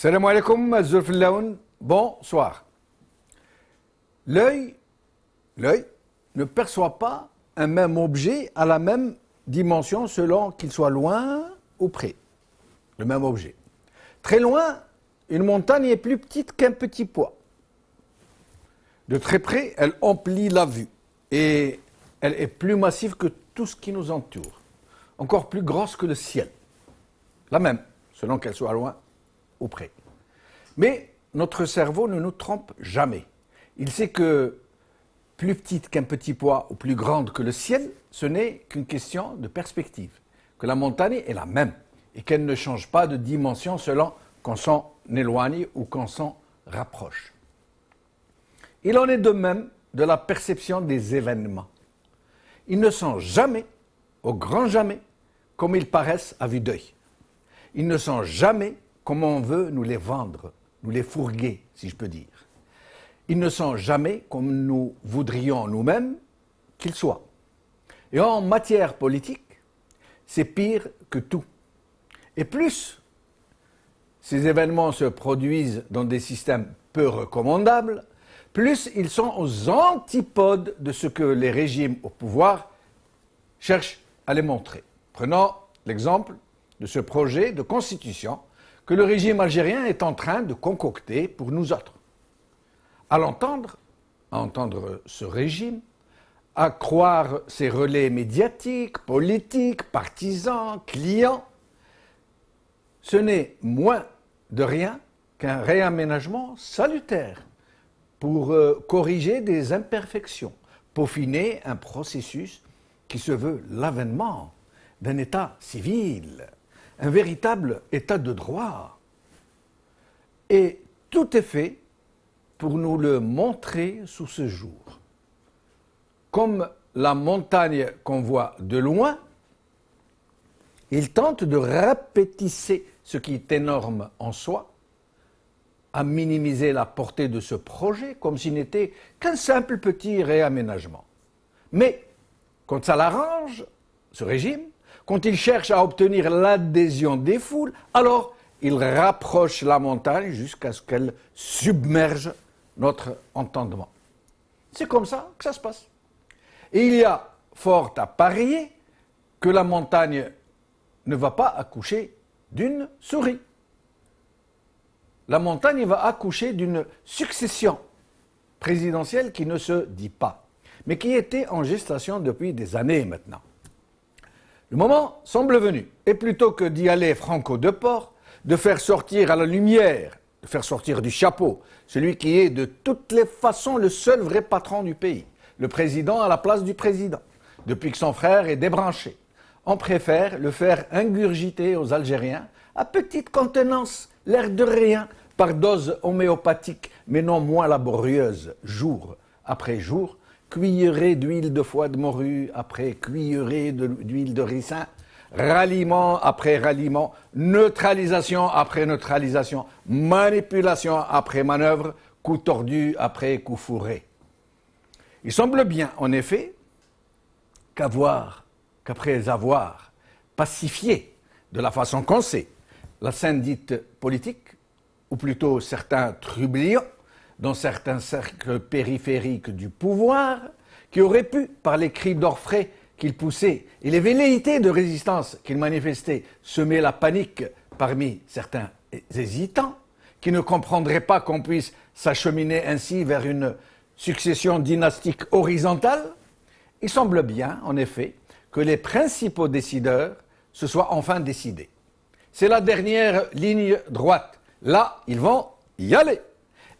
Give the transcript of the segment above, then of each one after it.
Salam alaikum, Zulf Laoun, bonsoir. L'œil ne perçoit pas un même objet à la même dimension selon qu'il soit loin ou près. Le même objet. Très loin, une montagne est plus petite qu'un petit pois. De très près, elle emplit la vue et elle est plus massive que tout ce qui nous entoure. Encore plus grosse que le ciel. La même, selon qu'elle soit loin ou près. Mais notre cerveau ne nous trompe jamais. Il sait que plus petite qu'un petit pois ou plus grande que le ciel, ce n'est qu'une question de perspective. Que la montagne est la même et qu'elle ne change pas de dimension selon qu'on s'en éloigne ou qu'on s'en rapproche. Il en est de même de la perception des événements. Ils ne sont jamais, au grand jamais, comme ils paraissent à vue d'œil. Ils ne sont jamais comme on veut nous les vendre, nous les fourguer, si je peux dire. Ils ne sont jamais comme nous voudrions nous-mêmes qu'ils soient. Et en matière politique, c'est pire que tout. Et plus ces événements se produisent dans des systèmes peu recommandables, plus ils sont aux antipodes de ce que les régimes au pouvoir cherchent à les montrer. Prenons l'exemple de ce projet de constitution que le régime algérien est en train de concocter pour nous autres. À entendre ce régime, à croire ses relais médiatiques, politiques, partisans, clients, ce n'est moins de rien qu'un réaménagement salutaire pour corriger des imperfections, peaufiner un processus qui se veut l'avènement d'un État civil, un véritable État de droit. Et tout est fait pour nous le montrer sous ce jour. Comme la montagne qu'on voit de loin, il tente de rapetisser ce qui est énorme en soi, à minimiser la portée de ce projet comme s'il n'était qu'un simple petit réaménagement. Mais quand ça l'arrange, ce régime, quand il cherche à obtenir l'adhésion des foules, alors il rapproche la montagne jusqu'à ce qu'elle submerge notre entendement. C'est comme ça que ça se passe. Et il y a fort à parier que la montagne ne va pas accoucher d'une souris. La montagne va accoucher d'une succession présidentielle qui ne se dit pas, mais qui était en gestation depuis des années maintenant. Le moment semble venu, et plutôt que d'y aller franco de port, de faire sortir à la lumière, de faire sortir du chapeau, celui qui est de toutes les façons le seul vrai patron du pays, le président à la place du président, depuis que son frère est débranché. On préfère le faire ingurgiter aux Algériens à petite contenance, l'air de rien, par dose homéopathique, mais non moins laborieuse, jour après jour, cuillerée d'huile de foie de morue après cuillerée d'huile de ricin, ralliement après ralliement, neutralisation après neutralisation, manipulation après manœuvre, coup tordu après coup fourré. Il semble bien, en effet, qu'après avoir pacifié de la façon qu'on sait la scène dite politique, ou plutôt certains trublions, dans certains cercles périphériques du pouvoir, qui auraient pu, par les cris d'orfraie qu'ils poussaient et les velléités de résistance qu'ils manifestaient, semer la panique parmi certains hésitants, qui ne comprendraient pas qu'on puisse s'acheminer ainsi vers une succession dynastique horizontale, il semble bien, en effet, que les principaux décideurs se soient enfin décidés. C'est la dernière ligne droite. Là, ils vont y aller.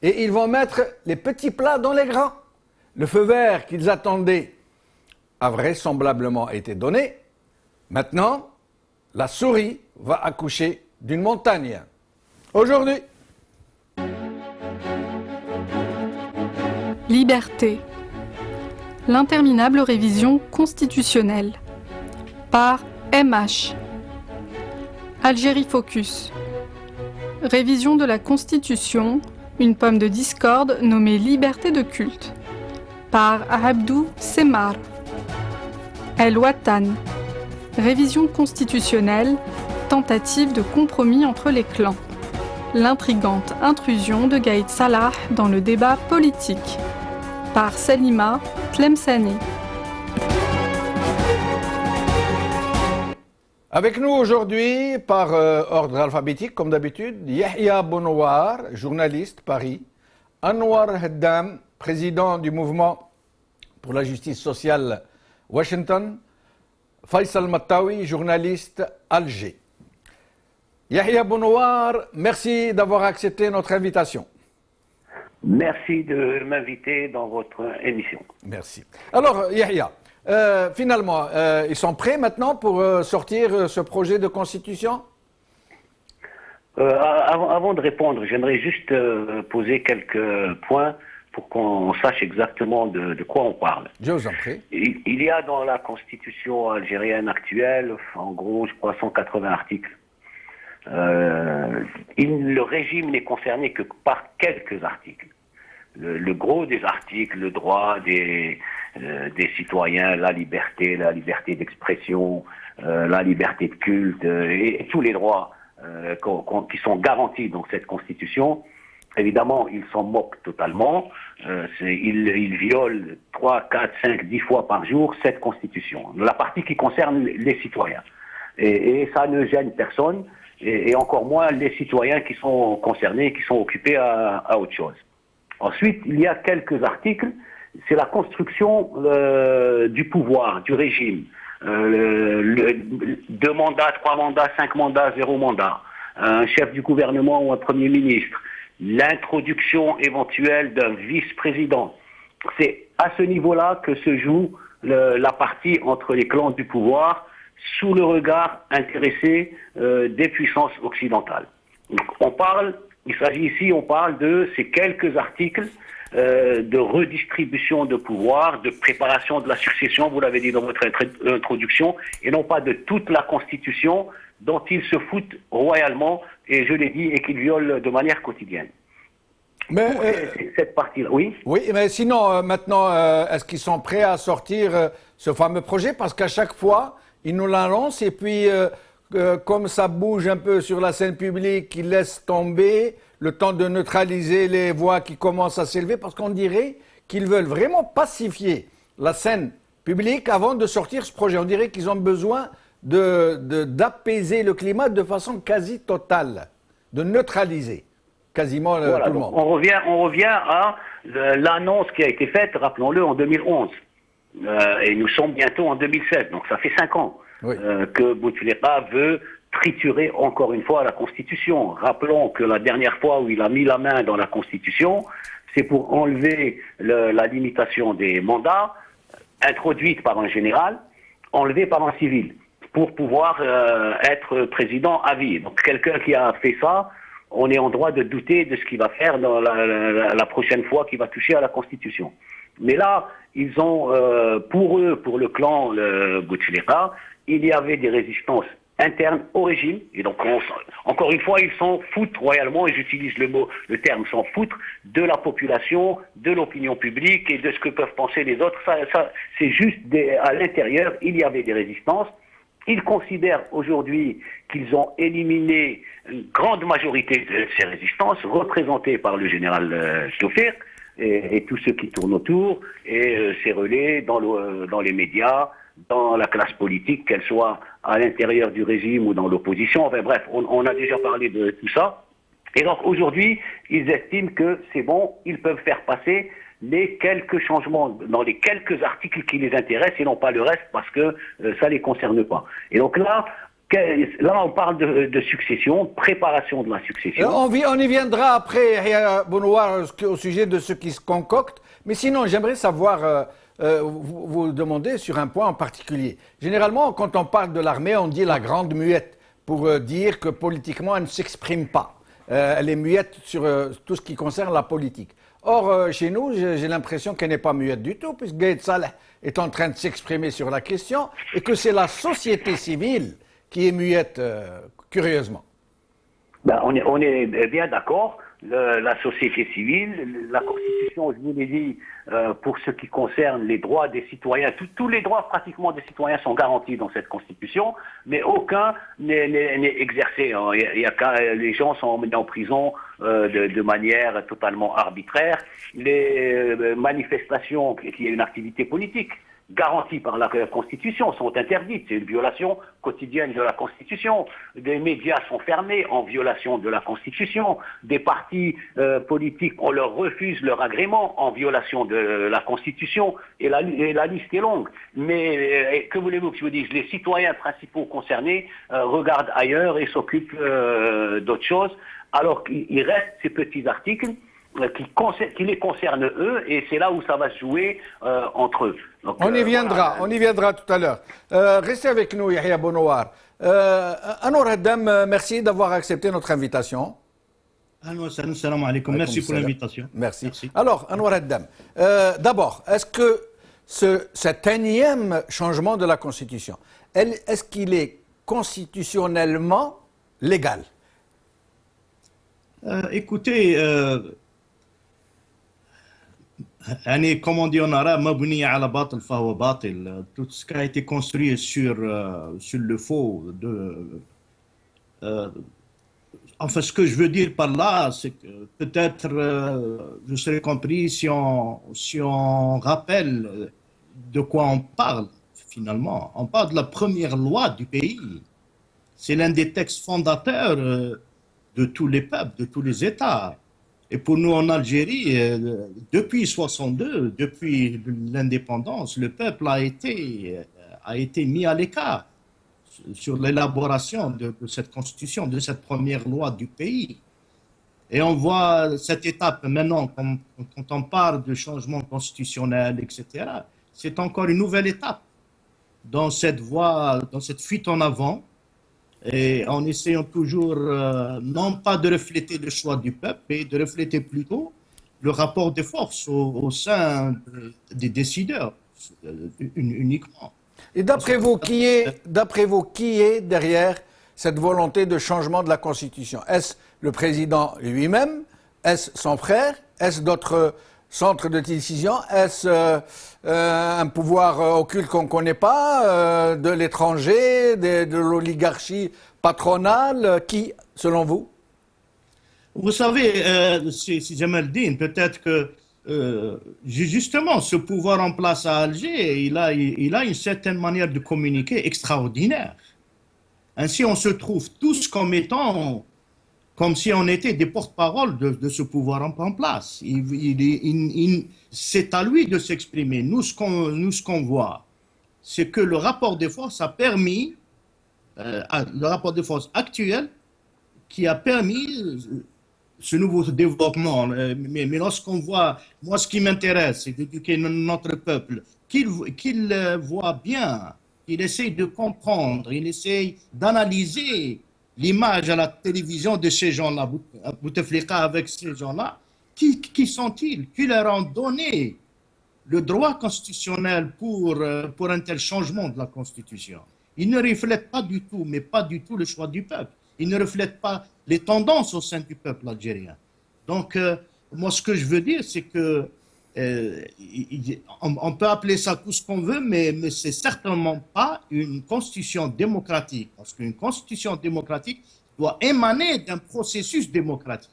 Et ils vont mettre les petits plats dans les grands. Le feu vert qu'ils attendaient a vraisemblablement été donné. Maintenant, la souris va accoucher d'une montagne. Aujourd'hui. Liberté. L'interminable révision constitutionnelle. Par MH. Algérie Focus. Révision de la Constitution, une pomme de discorde nommée Liberté de culte. Par Abdou Semmar. El Watan. Révision constitutionnelle, tentative de compromis entre les clans. L'intrigante intrusion de Gaïd Salah dans le débat politique. Par Salima Tlemceni. Avec nous aujourd'hui, par ordre alphabétique, comme d'habitude, Yahya Bonouar, journaliste, Paris, Anwar Haddam, président du mouvement pour la justice sociale, Washington, Faisal Mattawi, journaliste, Alger. Yahya Bonouar, merci d'avoir accepté notre invitation. Merci de m'inviter dans votre émission. Merci. Alors, Yahya, finalement, ils sont prêts maintenant pour sortir ce projet de constitution? Avant de répondre, j'aimerais juste poser quelques points pour qu'on sache exactement de quoi on parle. Je vous en prie. Il y a dans la constitution algérienne actuelle, en gros, je crois, 180 articles. Le régime n'est concerné que par quelques articles. Le gros des articles, le droit des citoyens, la liberté d'expression, la liberté de culte et tous les droits qui sont garantis dans cette constitution, évidemment, ils s'en moquent totalement. Ils violent 3, 4, 5, 10 fois par jour cette constitution, la partie qui concerne les citoyens. Et ça ne gêne personne. Et encore moins les citoyens qui sont concernés, qui sont occupés à autre chose. Ensuite, il y a quelques articles, c'est la construction du pouvoir, du régime. 2 mandats, 3 mandats, 5 mandats, 0 mandat. Un chef du gouvernement ou un premier ministre. L'introduction éventuelle d'un vice-président. C'est à ce niveau-là que se joue la partie entre les clans du pouvoir, sous le regard intéressé des puissances occidentales. Donc, il s'agit ici, on parle de ces quelques articles de redistribution de pouvoir, de préparation de la succession, vous l'avez dit dans votre introduction, et non pas de toute la Constitution dont ils se foutent royalement, et je l'ai dit, et qu'ils violent de manière quotidienne. Mais cette partie-là, oui. Oui, mais sinon, maintenant, est-ce qu'ils sont prêts à sortir ce fameux projet? Parce qu'à chaque fois, ils nous l'annoncent et puis, comme ça bouge un peu sur la scène publique, ils laissent tomber le temps de neutraliser les voix qui commencent à s'élever parce qu'on dirait qu'ils veulent vraiment pacifier la scène publique avant de sortir ce projet. On dirait qu'ils ont besoin d'apaiser le climat de façon quasi totale, de neutraliser quasiment voilà, tout le monde. On revient à l'annonce qui a été faite, rappelons-le, en 2011. Et nous sommes bientôt en 2007, donc ça fait 5 ans oui. Que Bouteflika veut triturer encore une fois la Constitution. Rappelons que la dernière fois où il a mis la main dans la Constitution, c'est pour enlever la limitation des mandats, introduite par un général, enlevée par un civil, pour pouvoir être président à vie. Donc quelqu'un qui a fait ça, on est en droit de douter de ce qu'il va faire dans la prochaine fois qu'il va toucher à la Constitution. Mais là, ils ont, pour le clan Bouteflika, il y avait des résistances internes au régime. Et donc, encore une fois, ils s'en foutent royalement, et j'utilise le terme s'en foutre, de la population, de l'opinion publique et de ce que peuvent penser les autres. Ça c'est juste à l'intérieur, il y avait des résistances. Ils considèrent aujourd'hui qu'ils ont éliminé une grande majorité de ces résistances, représentées par le général Stoffer et tous ceux qui tournent autour, et ces relais dans les médias, dans la classe politique, qu'elle soit à l'intérieur du régime ou dans l'opposition. Enfin bref, on a déjà parlé de tout ça. Et donc aujourd'hui, ils estiment que c'est bon, ils peuvent faire passer les quelques changements dans les quelques articles qui les intéressent et non pas le reste parce que ça les concerne pas. Et donc là, on parle de succession, préparation de la succession. On y viendra après, Bonouar, au sujet de ce qui se concocte. Mais sinon, j'aimerais savoir, vous demander sur un point en particulier. Généralement, quand on parle de l'armée, on dit la grande muette pour dire que politiquement, elle ne s'exprime pas. Elle est muette sur tout ce qui concerne la politique. Or, chez nous, j'ai l'impression qu'elle n'est pas muette du tout, puisque Gaïd Salah est en train de s'exprimer sur la question, et que c'est la société civile qui est muette, curieusement. Ben, on est bien d'accord. la société civile. La Constitution, je vous l'ai dit, pour ce qui concerne les droits des citoyens, tous les droits pratiquement des citoyens sont garantis dans cette Constitution, mais aucun n'est exercé. Les gens sont emmenés en prison de manière totalement arbitraire. Les manifestations, qui est une activité politique, garanties par la Constitution, sont interdites. C'est une violation quotidienne de la Constitution. Des médias sont fermés en violation de la Constitution. Des partis politiques, on leur refuse leur agrément en violation de la Constitution. Et la liste est longue. Mais que voulez-vous que je vous dise? Les citoyens principaux concernés regardent ailleurs et s'occupent d'autres choses, alors qu'il reste ces petits articles qui les concernent eux, et c'est là où ça va se jouer entre eux. Donc, on y viendra tout à l'heure. Restez avec nous, Yahya Bounoir. Anwar Haddam, merci d'avoir accepté notre invitation. Salam alaikum. Merci pour l'invitation. Merci. Alors, Anwar Haddam, d'abord, est-ce que cet énième changement de la Constitution, est-ce qu'il est constitutionnellement légal? Écoutez, comme on dit en arabe, tout ce qui a été construit sur le faux. Enfin, ce que je veux dire par là, c'est que peut-être je serais compris si on rappelle de quoi on parle finalement. On parle de la première loi du pays. C'est l'un des textes fondateurs de tous les peuples, de tous les États. Et pour nous en Algérie, depuis 62, depuis l'indépendance, le peuple a été mis à l'écart sur l'élaboration de cette constitution, de cette première loi du pays. Et on voit cette étape maintenant, quand on parle de changement constitutionnel, etc., c'est encore une nouvelle étape dans cette voie, dans cette fuite en avant, et en essayant toujours non pas de refléter le choix du peuple, mais de refléter plutôt le rapport de force au sein des décideurs uniquement. Et d'après vous, qui est derrière cette volonté de changement de la Constitution? Est-ce le président lui-même? Est-ce son frère? Est-ce d'autres centres de décision? Est-ce un pouvoir occulte qu'on ne connaît pas, de l'étranger, de l'oligarchie patronale? Qui, selon vous? Vous savez, c'est Jamaldine, peut-être que justement ce pouvoir en place à Alger, il a une certaine manière de communiquer extraordinaire. Ainsi, on se trouve tous comme étant, comme si on était des porte-parole de ce pouvoir en place. C'est à lui de s'exprimer. Nous, ce qu'on voit, c'est que le rapport de force a permis, le rapport de force actuel, qui a permis ce nouveau développement. Mais lorsqu'on voit, moi ce qui m'intéresse, c'est d'éduquer notre peuple, qu'il voit bien, qu'il essaye de comprendre, il essaye d'analyser l'image à la télévision de ces gens-là, Bouteflika avec ces gens-là. Qui sont-ils? Qui leur ont donné le droit constitutionnel pour un tel changement de la Constitution? Ils ne reflètent pas du tout, mais pas du tout le choix du peuple. Ils ne reflètent pas les tendances au sein du peuple algérien. Donc, moi, ce que je veux dire, c'est que on peut appeler ça tout ce qu'on veut, mais c'est certainement pas une constitution démocratique, parce qu'une constitution démocratique doit émaner d'un processus démocratique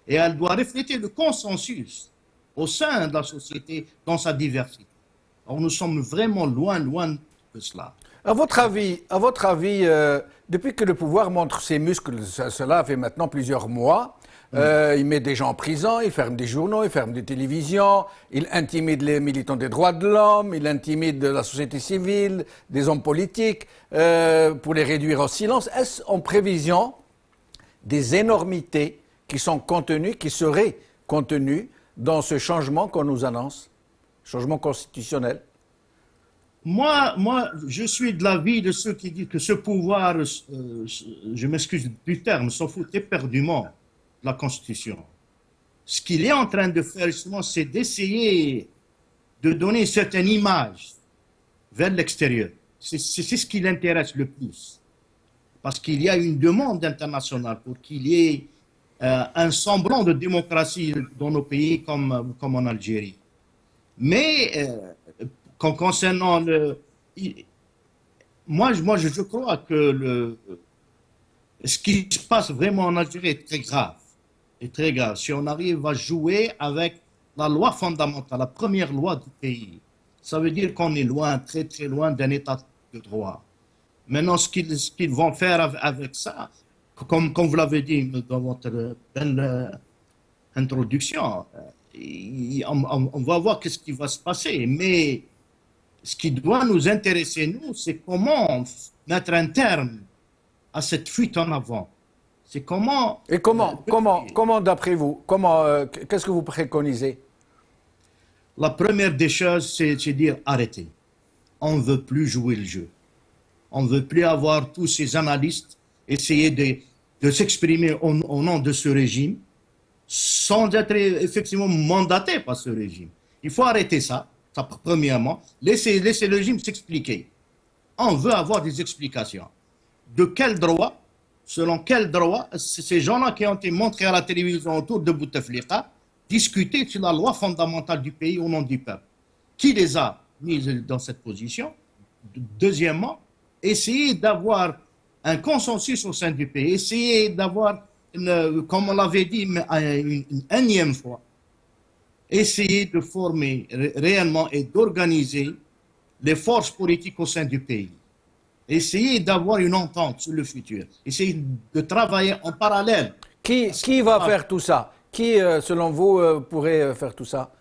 et elle doit refléter le consensus au sein de la société dans sa diversité. Or, nous sommes vraiment loin de cela. À votre avis, depuis que le pouvoir montre ses muscles, cela fait maintenant plusieurs mois, il met des gens en prison, il ferme des journaux, il ferme des télévisions, il intimide les militants des droits de l'homme, il intimide la société civile, des hommes politiques, pour les réduire au silence. Est-ce en prévision des énormités qui seraient contenues dans ce changement qu'on nous annonce, changement constitutionnel? Moi, je suis de l'avis de ceux qui disent que ce pouvoir, je m'excuse du terme, s'en fout éperdument de la Constitution. Ce qu'il est en train de faire, justement, c'est d'essayer de donner une certaine image vers l'extérieur. C'est ce qui l'intéresse le plus. Parce qu'il y a une demande internationale pour qu'il y ait un semblant de démocratie dans nos pays comme en Algérie. Mais concernant moi, je crois que ce qui se passe vraiment en Algérie est très grave. Est très grave. Si on arrive à jouer avec la loi fondamentale, la première loi du pays, ça veut dire qu'on est loin, très très loin d'un état de droit. Maintenant, ce qu'ils vont faire avec ça, comme vous l'avez dit dans votre belle introduction, on va voir qu'est-ce qui va se passer. Mais ce qui doit nous intéresser, nous, c'est comment mettre un terme à cette fuite en avant. C'est comment... Et comment d'après vous, qu'est-ce que vous préconisez? La première des choses, c'est dire arrêtez. On ne veut plus jouer le jeu. On ne veut plus avoir tous ces analystes essayer de s'exprimer au nom de ce régime sans être effectivement mandatés par ce régime. Il faut arrêter ça premièrement. Laissez le régime s'expliquer. On veut avoir des explications. De quel droit, selon quel droit, ces gens-là qui ont été montrés à la télévision autour de Bouteflika discuter sur la loi fondamentale du pays au nom du peuple. Qui les a mis dans cette position? Deuxièmement, essayer d'avoir un consensus au sein du pays, essayer d'avoir, comme on l'avait dit une énième fois, essayer de former réellement et d'organiser les forces politiques au sein du pays. Essayer d'avoir une entente sur le futur. Essayer de travailler en parallèle. Qui va faire tout ça? Qui, selon vous, pourrait faire tout ça?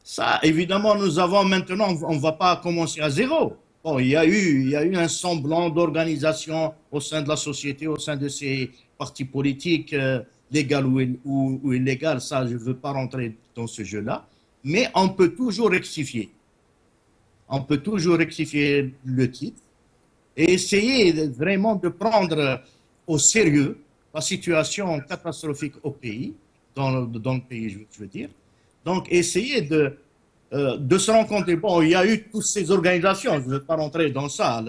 Ça, évidemment, nous avons maintenant, on ne va pas commencer à zéro. Bon, il y a eu un semblant d'organisation au sein de la société, au sein de ces partis politiques, légal ou illégal, ça, je ne veux pas rentrer dans ce jeu-là. Mais on peut toujours rectifier. On peut toujours rectifier le titre et essayer vraiment de prendre au sérieux la situation catastrophique au pays, dans le pays, je veux dire. Donc, essayer de se rendre compte, bon, il y a eu toutes ces organisations, je ne veux pas rentrer dans ça.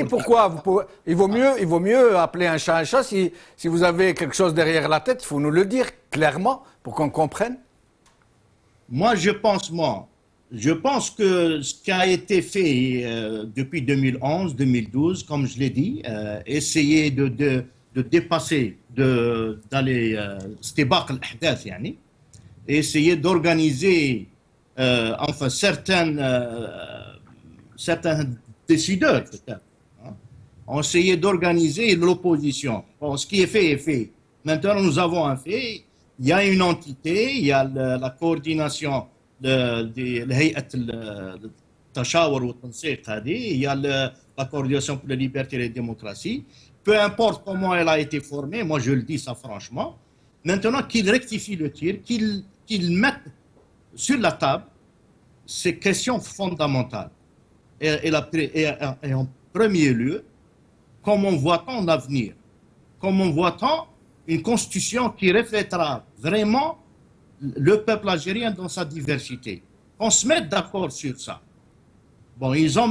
Pourquoi il vaut mieux appeler un chat. Si vous avez quelque chose derrière la tête, il faut nous le dire clairement pour qu'on comprenne. Moi, je pense que ce qui a été fait depuis 2011, 2012, comme je l'ai dit, essayer de dépasser, d'aller, استباق الأحداث يعني, essayer d'organiser certains décideurs peut-être, hein, ont essayé d'organiser l'opposition. Bon, ce qui est fait est fait. Maintenant, nous avons un fait. Il y a une entité, il y a la coordination de التشاور والتنسيق هذه, il y a la coordination pour la liberté et la démocratie. Peu importe comment elle a été formée, moi je le dis ça franchement. Maintenant, qu'ils rectifient le tir, qu'ils mettent sur la table ces questions fondamentales. Et en premier lieu, comment voit-on l'avenir? Comment voit-on une constitution qui reflètera vraiment le peuple algérien dans sa diversité? On se met d'accord sur ça. Bon, ils ont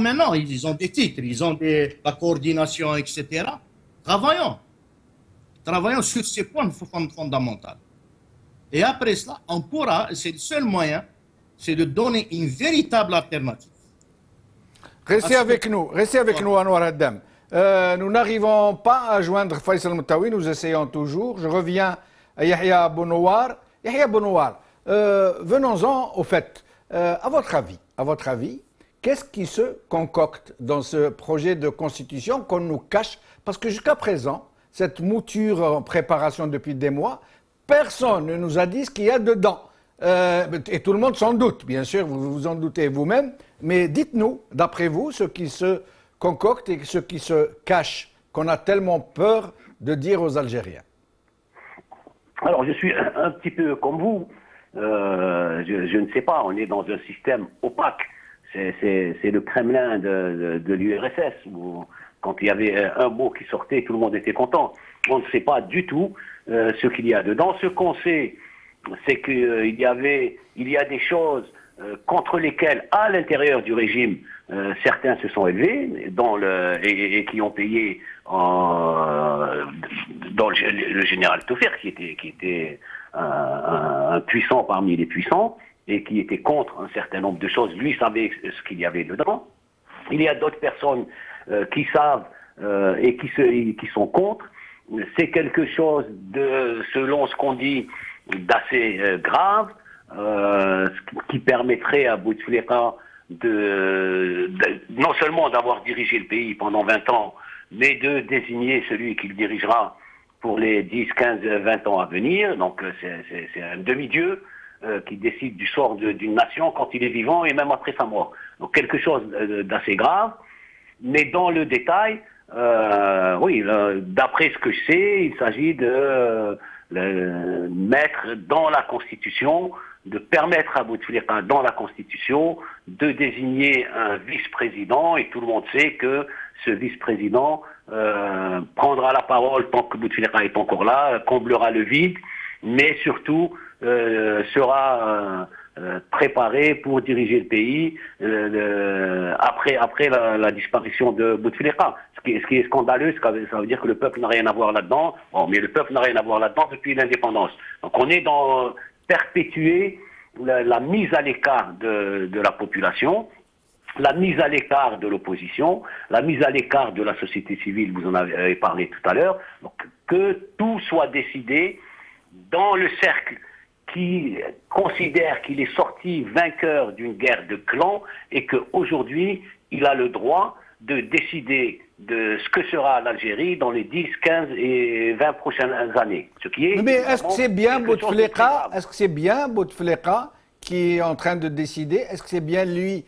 des titres, ils ont la coordination, etc. Travaillons sur ces points fondamentaux. Et après cela, on pourra, c'est le seul moyen, c'est de donner une véritable alternative. Restez avec nous, Anwar Haddam. Nous n'arrivons pas à joindre Faisal Moutaoui, nous essayons toujours. Je reviens à Yahya Bounoir. Yahya Bounoir, venons-en au fait. À votre avis, qu'est-ce qui se concocte dans ce projet de constitution qu'on nous cache? Parce que jusqu'à présent, cette mouture en préparation depuis des mois, personne ne nous a dit ce qu'il y a dedans. Et tout le monde s'en doute, bien sûr, vous vous en doutez vous-même. Mais dites-nous, d'après vous, ce qui se concocte et ce qui se cache, qu'on a tellement peur de dire aux Algériens. Alors, je suis un petit peu comme vous. Je ne sais pas, on est dans un système opaque. C'est le Kremlin de l'URSS, où quand il y avait un mot qui sortait, tout le monde était content. On ne sait pas du tout ce qu'il y a dedans. Ce qu'on sait, c'est qu'il y a des choses contre lesquels, à l'intérieur du régime, certains se sont élevés et qui ont payé dans le général Taufer, qui était un puissant parmi les puissants et qui était contre un certain nombre de choses. Lui savait ce qu'il y avait dedans. Il y a d'autres personnes qui savent et qui sont contre. C'est quelque chose selon ce qu'on dit, d'assez grave, qui permettrait à Bouteflika non seulement d'avoir dirigé le pays pendant 20 ans, mais de désigner celui qui le dirigera pour les 10, 15, 20 ans à venir. Donc c'est un demi-dieu qui décide du sort d'une nation quand il est vivant et même après sa mort. Donc quelque chose d'assez grave, mais dans le détail, oui, d'après ce que je sais, il s'agit de mettre dans la Constitution, de permettre à Bouteflika dans la Constitution de désigner un vice-président, et tout le monde sait que ce vice-président prendra la parole tant que Bouteflika est encore là, comblera le vide, mais surtout sera préparé pour diriger le pays après la disparition de Bouteflika. Ce qui est scandaleux, ça veut dire que le peuple n'a rien à voir là-dedans. Bon, mais le peuple n'a rien à voir là-dedans depuis l'indépendance. Donc on est dans perpétuer la mise à l'écart de la population, la mise à l'écart de l'opposition, la mise à l'écart de la société civile, vous en avez parlé tout à l'heure, donc que tout soit décidé dans le cercle qui considère qu'il est sorti vainqueur d'une guerre de clans et qu'aujourd'hui, il a le droit de décider de ce que sera l'Algérie dans les 10, 15 et 20 prochaines années. Ce qui est, mais est-ce que c'est bien Bouteflika qui est en train de décider? Est-ce que c'est bien lui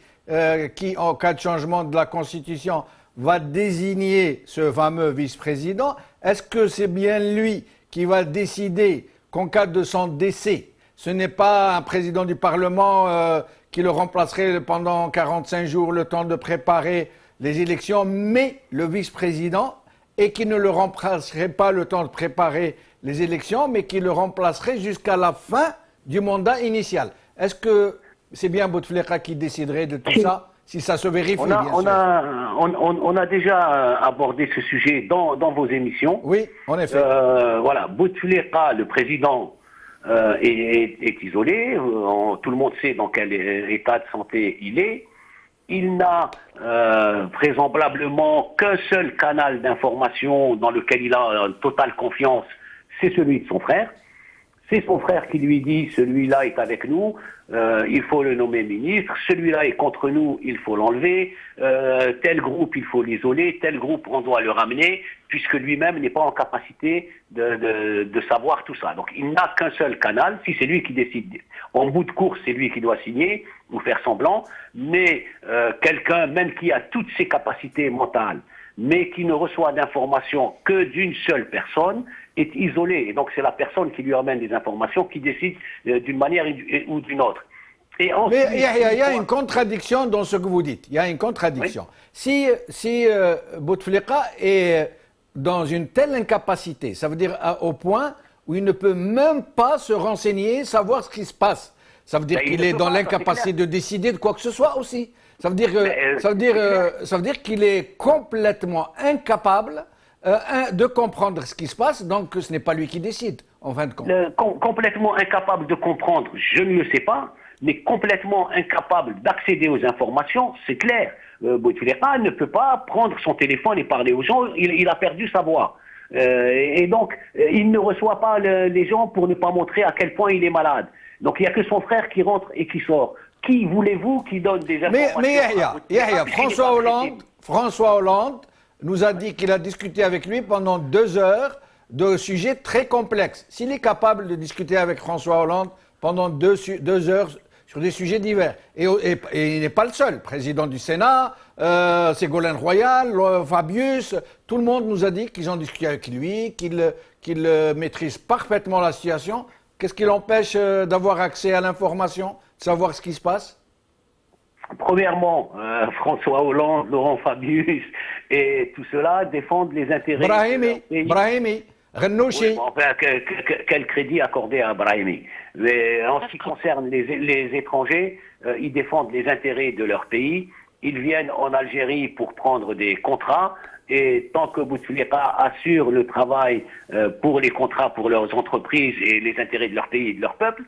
qui, en cas de changement de la Constitution, va désigner ce fameux vice-président? Est-ce que c'est bien lui qui va décider qu'en cas de son décès, ce n'est pas un président du Parlement qui le remplacerait pendant 45 jours, le temps de préparer les élections, mais le vice-président, et qui ne le remplacerait pas le temps de préparer les élections, mais qui le remplacerait jusqu'à la fin du mandat initial? Est-ce que c'est bien Bouteflika qui déciderait de tout ça, si ça se vérifie, on a déjà abordé ce sujet dans vos émissions. Oui, en effet. Voilà, Bouteflika, le président, est isolé. Tout le monde sait dans quel état de santé il est. Il n'a vraisemblablement qu'un seul canal d'information dans lequel il a totale confiance, c'est celui de son frère. C'est son frère qui lui dit « celui-là est avec nous, il faut le nommer ministre, celui-là est contre nous, il faut l'enlever, tel groupe il faut l'isoler, tel groupe on doit le ramener », puisque lui-même n'est pas en capacité de savoir tout ça. Donc il n'a qu'un seul canal, si c'est lui qui décide. En bout de course, c'est lui qui doit signer ou faire semblant, mais quelqu'un même qui a toutes ses capacités mentales, mais qui ne reçoit d'informations que d'une seule personne, est isolé. Et donc c'est la personne qui lui amène des informations qui décide d'une manière ou d'une autre. Et ensuite, mais il y a une contradiction dans ce que vous dites. Il y a une contradiction. Oui. Si Bouteflika est dans une telle incapacité, ça veut dire au point où il ne peut même pas se renseigner, savoir ce qui se passe. Ça veut dire qu'il est dans l'incapacité de décider de quoi que ce soit aussi. Ça veut dire qu'il est complètement incapable de comprendre ce qui se passe, donc ce n'est pas lui qui décide, en fin de compte. Complètement incapable de comprendre, je ne le sais pas, mais complètement incapable d'accéder aux informations, c'est clair. Bouteflika ne peut pas prendre son téléphone et parler aux gens, il a perdu sa voix. Et donc, il ne reçoit pas les gens pour ne pas montrer à quel point il est malade. Donc, il n'y a que son frère qui rentre et qui sort. Qui voulez-vous qui donne des informations? Mais Yahya, François Hollande nous a dit qu'il a discuté avec lui pendant 2 heures de sujets très complexes. S'il est capable de discuter avec François Hollande pendant 2 heures sur des sujets divers, et il n'est pas le seul, président du Sénat, Ségolène Royal, Fabius, tout le monde nous a dit qu'ils ont discuté avec lui, qu'il maîtrise parfaitement la situation. Qu'est-ce qui l'empêche d'avoir accès à l'information, de savoir ce qui se passe? Premièrement, François Hollande, Laurent Fabius et tout cela défendent les intérêts Brahimi, Rennouchi. Oui, enfin, quel crédit accorder à Brahimi? En ce qui concerne les étrangers, ils défendent les intérêts de leur pays. Ils viennent en Algérie pour prendre des contrats. Et tant que Bouteflika assure le travail pour les contrats pour leurs entreprises et les intérêts de leur pays et de leur peuple,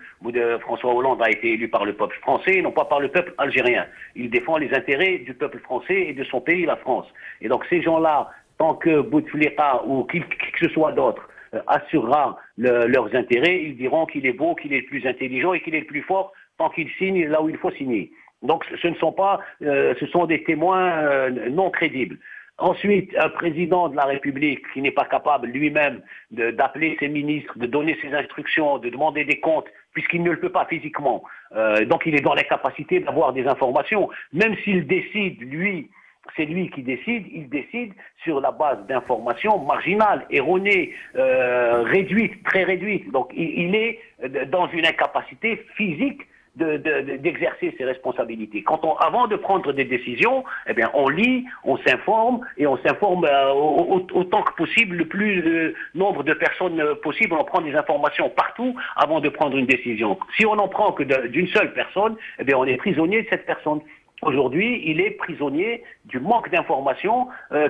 François Hollande a été élu par le peuple français, non pas par le peuple algérien. Il défend les intérêts du peuple français et de son pays, la France. Et donc ces gens-là, tant que Bouteflika ou qui que ce soit d'autre assurera leurs intérêts, ils diront qu'il est beau, qu'il est le plus intelligent et qu'il est le plus fort tant qu'il signe là où il faut signer. Donc ce sont des témoins non crédibles. Ensuite, un président de la République qui n'est pas capable lui-même d'appeler ses ministres, de donner ses instructions, de demander des comptes, puisqu'il ne le peut pas physiquement. Donc il est dans l'incapacité d'avoir des informations. Même s'il décide, lui, c'est lui qui décide, il décide sur la base d'informations marginales, erronées, réduites, très réduites. Donc il est dans une incapacité physique d'exercer ses responsabilités. Avant de prendre des décisions, eh bien, on lit, on s'informe et on s'informe autant que possible, le plus nombre de personnes possible. On prend des informations partout avant de prendre une décision. Si on n'en prend que d'une seule personne, eh bien, on est prisonnier de cette personne. Aujourd'hui, il est prisonnier du manque d'informations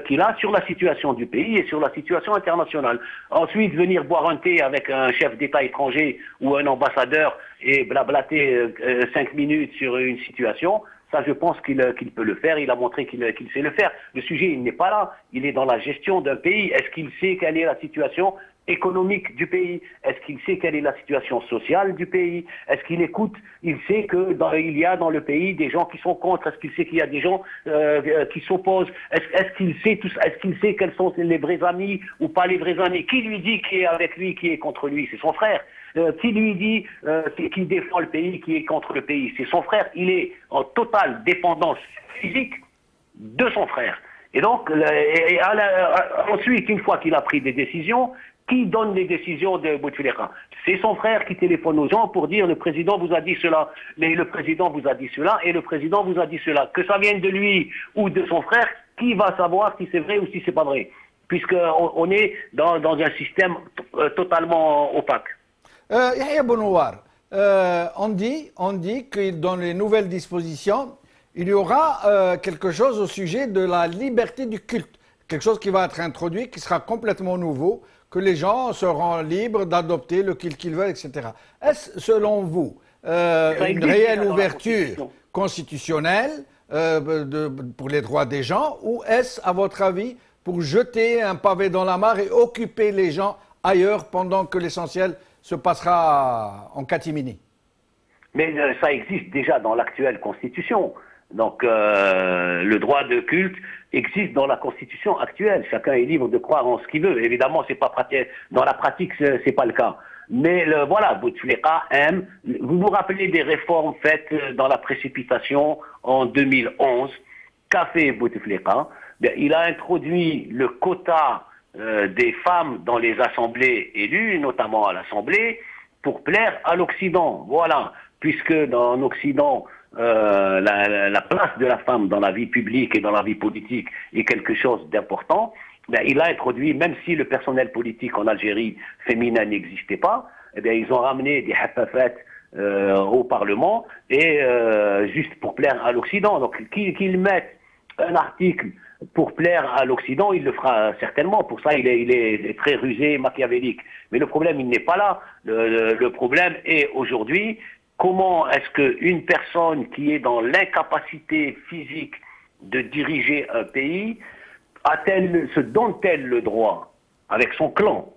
qu'il a sur la situation du pays et sur la situation internationale. Ensuite, venir boire un thé avec un chef d'État étranger ou un ambassadeur et blablater 5 minutes sur une situation, ça je pense qu'il peut le faire, il a montré qu'il sait le faire. Le sujet, il n'est pas là, il est dans la gestion d'un pays. Est-ce qu'il sait quelle est la situation économique du pays? Est-ce qu'il sait quelle est la situation sociale du pays? Est-ce qu'il écoute? Il sait qu'il y a dans le pays des gens qui sont contre. Est-ce qu'il sait qu'il y a des gens qui s'opposent? Est-ce qu'il sait quels sont les vrais amis ou pas les vrais amis? Qui lui dit qui est avec lui, qui est contre lui? C'est son frère. Qui lui dit qu'il défend le pays, qui est contre le pays? C'est son frère. Il est en totale dépendance physique de son frère. Et donc, ensuite, une fois qu'il a pris des décisions, qui donne les décisions de Bouteflika? C'est son frère qui téléphone aux gens pour dire le président vous a dit cela, mais le président vous a dit cela et le président vous a dit cela. Que ça vienne de lui ou de son frère, qui va savoir si c'est vrai ou si c'est pas vrai? Puisqu'on est dans un système totalement opaque. Yahya Bounouar, on dit que dans les nouvelles dispositions, il y aura quelque chose au sujet de la liberté du culte. Quelque chose qui va être introduit, qui sera complètement nouveau, que les gens seront libres d'adopter le culte qu'ils veulent, etc. Est-ce, selon vous, une réelle ouverture constitutionnelle pour les droits des gens, ou est-ce, à votre avis, pour jeter un pavé dans la mare et occuper les gens ailleurs pendant que l'essentiel se passera en catimini? Mais ça existe déjà dans l'actuelle Constitution. Donc le droit de culte existe dans la Constitution actuelle. Chacun est libre de croire en ce qu'il veut. Évidemment, c'est pas pratique. Dans la pratique, c'est pas le cas. Mais voilà, Bouteflika aime. Vous vous rappelez des réformes faites dans la précipitation en 2011? Qu'a fait Bouteflika? Il a introduit le quota des femmes dans les assemblées élues, notamment à l'Assemblée, pour plaire à l'Occident. Voilà, puisque dans l'Occident, la place de la femme dans la vie publique et dans la vie politique est quelque chose d'important. Il a introduit, même si le personnel politique en Algérie féminin n'existait pas, ils ont ramené des hafafat au Parlement et juste pour plaire à l'Occident. Donc qu'ils mettent un article pour plaire à l'Occident, il le fera certainement. Pour ça, il est très rusé, machiavélique. Mais le problème, il n'est pas là. Le problème est aujourd'hui, comment est-ce qu'une personne qui est dans l'incapacité physique de diriger un pays se donne-t-elle le droit, avec son clan,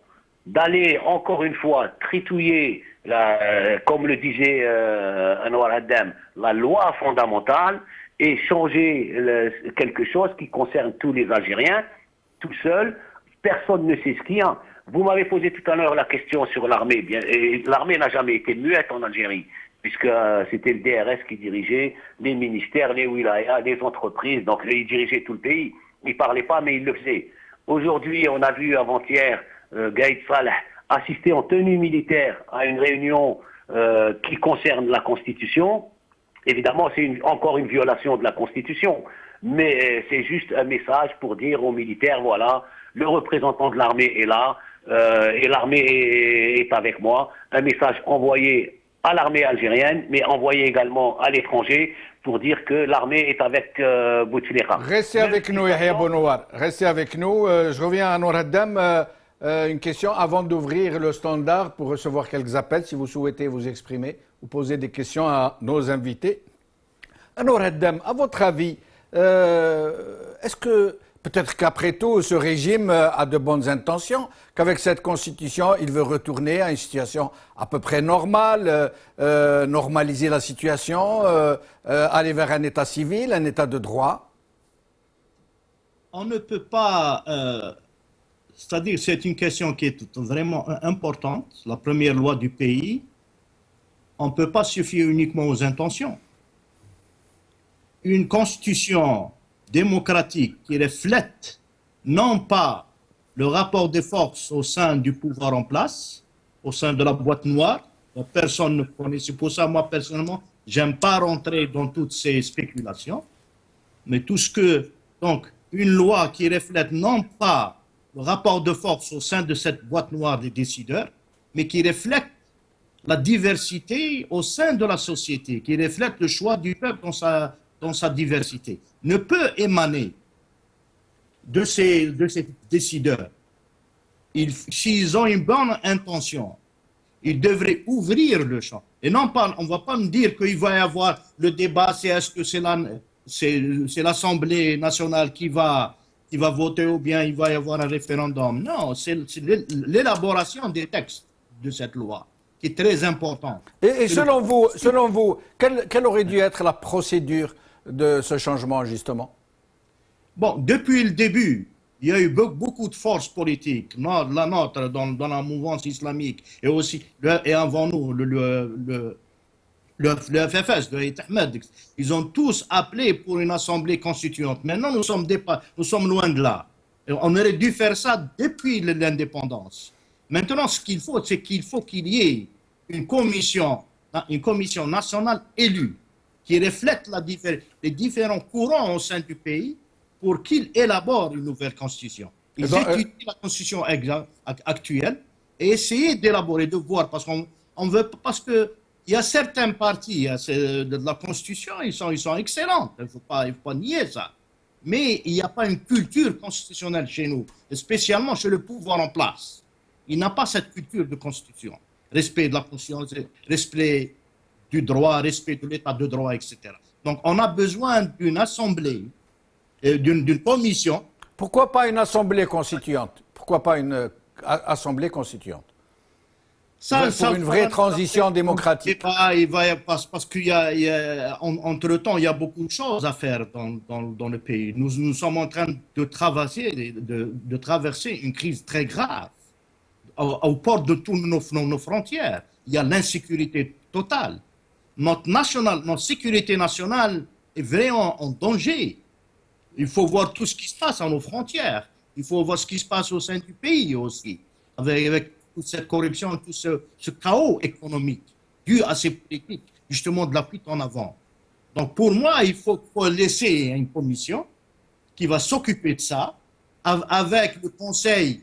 d'aller encore une fois tritouiller, comme le disait Anwar Haddam, la loi fondamentale et changer quelque chose qui concerne tous les Algériens, tout seul, personne ne sait ce qu'il y a. Vous m'avez posé tout à l'heure la question sur l'armée. L'armée n'a jamais été muette en Algérie, puisque c'était le DRS qui dirigeait les ministères, les wilayas, les entreprises, donc il dirigeait tout le pays. Il ne parlait pas, mais il le faisait. Aujourd'hui, on a vu avant-hier Gaïd Salah assister en tenue militaire à une réunion qui concerne la Constitution. Évidemment, c'est encore une violation de la Constitution, mais c'est juste un message pour dire aux militaires, voilà, le représentant de l'armée est là, et l'armée est avec moi. Un message envoyé à l'armée algérienne, mais envoyé également à l'étranger pour dire que l'armée est avec Bouteflika. Restez avec nous, Yahya Bounoir. Restez avec nous. Je reviens à Nour Haddam. Une question avant d'ouvrir le standard pour recevoir quelques appels, si vous souhaitez vous exprimer ou poser des questions à nos invités. Nour Haddam, à votre avis, est-ce que peut-être qu'après tout, ce régime a de bonnes intentions, qu'avec cette constitution, il veut retourner à une situation à peu près normale, normaliser la situation, aller vers un état civil, un état de droit? On ne peut pas, c'est-à-dire c'est une question qui est vraiment importante, la première loi du pays. On ne peut pas suffire uniquement aux intentions. Une constitution démocratique qui reflète non pas le rapport de force au sein du pouvoir en place, au sein de la boîte noire, personne ne connaît. C'est pour ça, moi, personnellement, j'aime pas rentrer dans toutes ces spéculations, mais tout ce que, donc, une loi qui reflète non pas le rapport de force au sein de cette boîte noire des décideurs, mais qui reflète la diversité au sein de la société, qui reflète le choix du peuple dans sa diversité, ne peut émaner de ces décideurs. S'ils ont une bonne intention, ils devraient ouvrir le champ. Et non pas, on ne va pas me dire qu'il va y avoir le débat, est-ce que c'est l'Assemblée nationale qui va voter ou bien il va y avoir un référendum. Non, c'est l'élaboration des textes de cette loi qui est très importante. Et selon vous, quelle aurait dû être la procédure de ce changement, justement? Bon, depuis le début, il y a eu beaucoup de forces politiques, la nôtre dans la mouvance islamique, et aussi, et avant nous, le FFS, le Aït Ahmed, ils ont tous appelé pour une assemblée constituante. Maintenant, nous sommes loin de là. Et on aurait dû faire ça depuis l'indépendance. Maintenant, ce qu'il faut, c'est qu'il y ait une commission nationale élue qui reflète les différents courants au sein du pays pour qu'ils élaborent une nouvelle constitution. Ils étudient la constitution actuelle et essayer d'élaborer, de voir, parce que il y a certaines parties de la constitution, ils sont excellents, il ne faut pas nier ça. Mais il n'y a pas une culture constitutionnelle chez nous, spécialement chez le pouvoir en place. Il n'a pas cette culture de constitution. Respect de la constitution, respect du droit, respect de l'état de droit, etc. Donc on a besoin d'une assemblée, d'une commission. Pourquoi pas une assemblée constituante? Pourquoi pas une assemblée constituante? Pour une vraie transition démocratique. Parce qu'entre-temps, il y a beaucoup de choses à faire dans le pays. Nous sommes en train de traverser une crise très grave au port de toutes nos frontières. Il y a l'insécurité totale. Notre sécurité nationale est vraiment en danger. Il faut voir tout ce qui se passe à nos frontières. Il faut voir ce qui se passe au sein du pays aussi, avec toute cette corruption, tout ce chaos économique dû à ces politiques, justement, de la fuite en avant. Donc, pour moi, il faut laisser une commission qui va s'occuper de ça, avec le conseil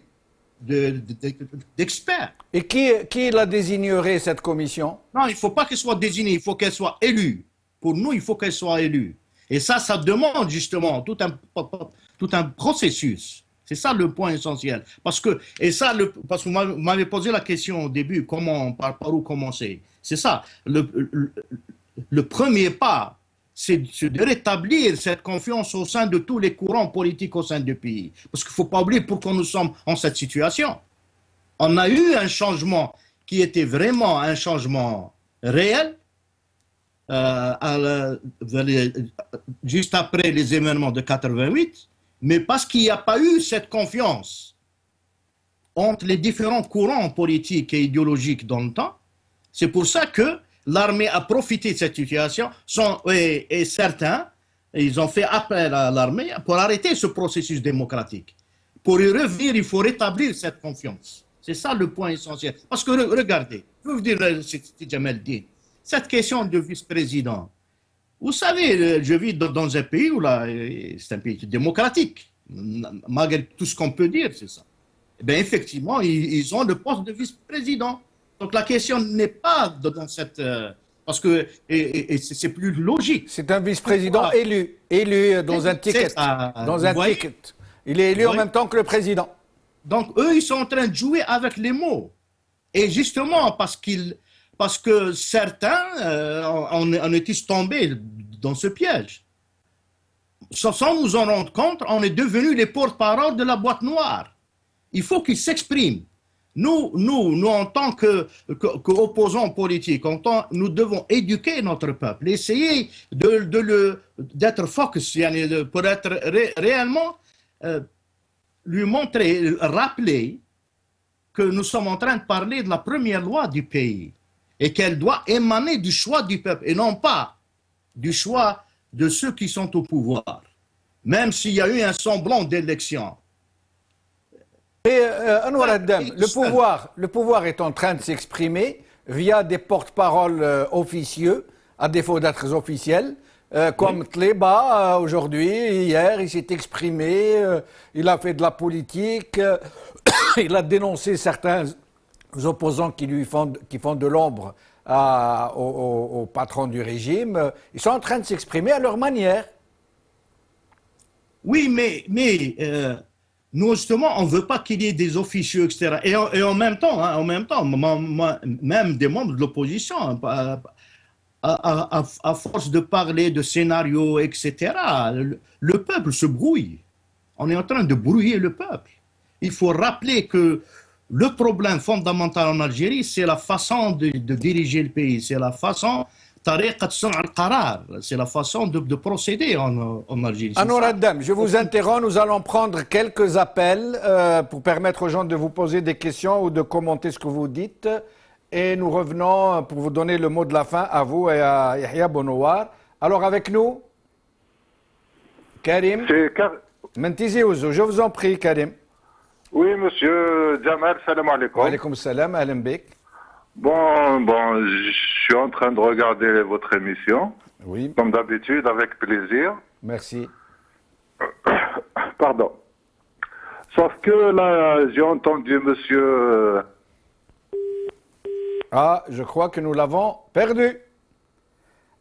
d'experts. Et qui la désignerait, cette commission? Non, il ne faut pas qu'elle soit désignée, il faut qu'elle soit élue. Pour nous, il faut qu'elle soit élue. Et ça demande justement tout un processus. C'est ça le point essentiel. Parce que vous m'avez posé la question au début, par où commencer. C'est ça. Le premier pas, c'est de rétablir cette confiance au sein de tous les courants politiques au sein du pays. Parce qu'il ne faut pas oublier pourquoi nous sommes en cette situation. On a eu un changement qui était vraiment un changement réel, juste après les événements de 88, mais parce qu'il n'y a pas eu cette confiance entre les différents courants politiques et idéologiques dans le temps. C'est pour ça que l'armée a profité de cette situation, et certains, ils ont fait appel à l'armée pour arrêter ce processus démocratique. Pour y revenir, il faut rétablir cette confiance. C'est ça le point essentiel. Parce que regardez, je vais vous dire, c'est Jamel dit, cette question de vice-président, vous savez, je vis dans un pays où c'est un pays démocratique, malgré tout ce qu'on peut dire, c'est ça. Eh bien, effectivement, ils ont le poste de vice-président. Donc la question n'est pas dans cette... parce que c'est plus logique. C'est un vice-président Pourquoi? élu dans un ticket. Dans un voyez? ticket. Il est élu en Oui. même temps que le président. Donc eux, ils sont en train de jouer avec les mots. Et justement, parce que certains en est tombés dans ce piège. Sans nous en rendre compte, on est devenus les porte-parole de la boîte noire. Il faut qu'ils s'expriment. Nous, en tant qu'opposants politiques, nous devons éduquer notre peuple, essayer d'être focus, pour être réellement lui montrer, rappeler que nous sommes en train de parler de la première loi du pays et qu'elle doit émaner du choix du peuple et non pas du choix de ceux qui sont au pouvoir, même s'il y a eu un semblant d'élection. Et Anwar Haddam, le pouvoir est en train de s'exprimer via des porte-paroles officieux, à défaut d'être officiels, comme Tléba aujourd'hui, hier, il s'est exprimé, il a fait de la politique, il a dénoncé certains opposants qui font de l'ombre au patron du régime. Ils sont en train de s'exprimer à leur manière. Oui, mais nous, justement, on ne veut pas qu'il y ait des officieux, etc. Et en même temps, même des membres de l'opposition, à force de parler de scénarios, etc., le peuple se brouille. On est en train de brouiller le peuple. Il faut rappeler que le problème fondamental en Algérie, c'est la façon de diriger le pays, c'est la façon... C'est la façon de procéder en Algérie. Anwar Haddam, je vous interromps. Nous allons prendre quelques appels pour permettre aux gens de vous poser des questions ou de commenter ce que vous dites. Et nous revenons pour vous donner le mot de la fin à vous et à Yahya Bonouar. Alors avec nous, Karim Mentizi Ouzou. Je vous en prie, Karim. Oui, monsieur Jamal, salam alaikum. Wa alaikum salam, ahlan bik. Bon, je suis en train de regarder votre émission. Oui. Comme d'habitude, avec plaisir. Merci. Pardon. Sauf que là, j'ai entendu monsieur... Ah, je crois que nous l'avons perdu.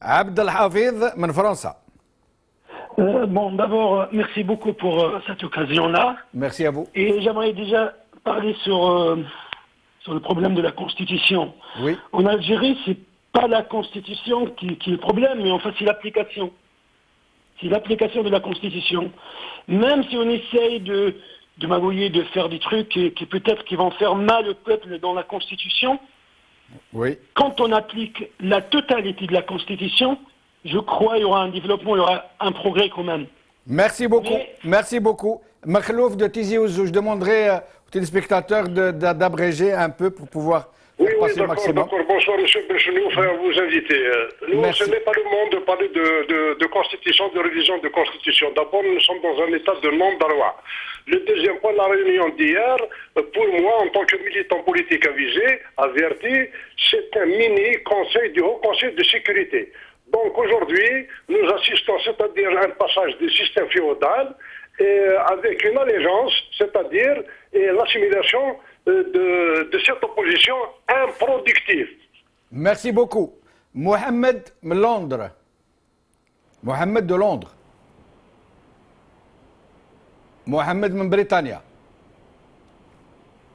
Abdel Hafid, de France. Bon, d'abord, merci beaucoup pour cette occasion-là. Merci à vous. Et j'aimerais déjà parler sur le problème de la Constitution. Oui. En Algérie, c'est pas la Constitution qui est le problème, mais en fait, c'est l'application. C'est l'application de la Constitution. Même si on essaye de magouiller, de faire des trucs qui peut-être qui vont faire mal au peuple dans la Constitution, oui. Quand on applique la totalité de la Constitution, je crois qu'il y aura un développement, il y aura un progrès quand même. Merci beaucoup. Merci beaucoup. Makhlouf de Tizi Ouzou, je demanderai aux téléspectateurs d'abréger un peu pour pouvoir passer le maximum. D'accord. Bonsoir, monsieur Benchenouf, à vous inviter. Nous, ce n'est pas le moment de parler de constitution, de révision de constitution. D'abord, nous sommes dans un état de non-droit. Le deuxième point, la réunion d'hier, pour moi, en tant que militant politique averti, c'est un mini-conseil du Haut Conseil de sécurité. Donc aujourd'hui, nous assistons, c'est-à-dire un passage du système féodal avec une allégeance, c'est-à-dire l'assimilation de cette opposition improductive. Merci beaucoup. Mohamed de Londres. Mohamed de Londres. Mohamed de Britannia.